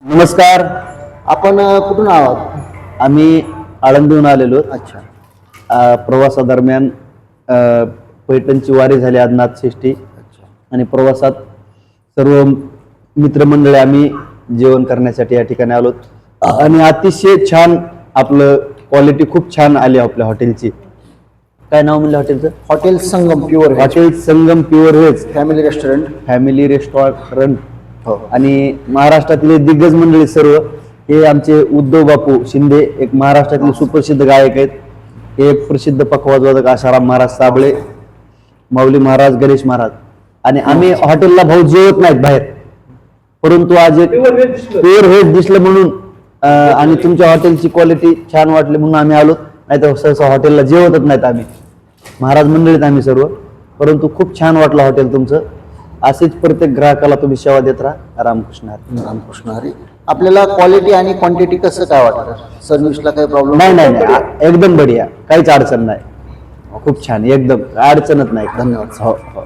नमस्कार. आपण कुठून आहात? आम्ही आळंदीहून आलेलो. अच्छा. प्रवासादरम्यान पैठणची वारी झाली आज नाथषष्ठी आणि प्रवासात सर्व मित्रमंडळी आम्ही जेवण करण्यासाठी या ठिकाणी आलो आणि अतिशय छान आपलं क्वालिटी खूप छान आली आपल्या हॉटेलची. काय नाव म्हणलं हॉटेलचं? Hotel Sangam pure hotel Sangam pure veg family restaurant. Family restaurant. हो. आणि महाराष्ट्रातले दिग्गज मंडळी सर्व हे आमचे उद्धव बापू शिंदे एक महाराष्ट्रातले सुप्रसिद्ध गायक आहेत. हे प्रसिद्ध पखवाजवादक आशाराम महाराज साबळे, माऊली महाराज, गणेश महाराज. आणि आम्ही हॉटेलला भाऊ जेवत नाहीत बाहेर, परंतु आज एक प्युअर व्हेज दिसलं म्हणून आणि तुमच्या हॉटेलची क्वालिटी छान वाटली म्हणून आम्ही आलो. नाही तर सहसा हॉटेलला जेवतच नाहीत आम्ही, महाराज मंडळीत आम्ही सर्व. परंतु खूप छान वाटलं हॉटेल तुमचं. असेच प्रत्येक ग्राहकाला तुम्ही सेवा देत राहा. रामकृष्ण हरी. रामकृष्ण हरी. आपल्याला क्वालिटी आणि क्वांटिटी कसं काय वाटतं? सर्व्हिसला काही प्रॉब्लेम? नाही नाही नाही, एकदम बढिया, काहीच अडचण नाही. खूप छान, एकदम अडचणच नाही. धन्यवाद. हो हो.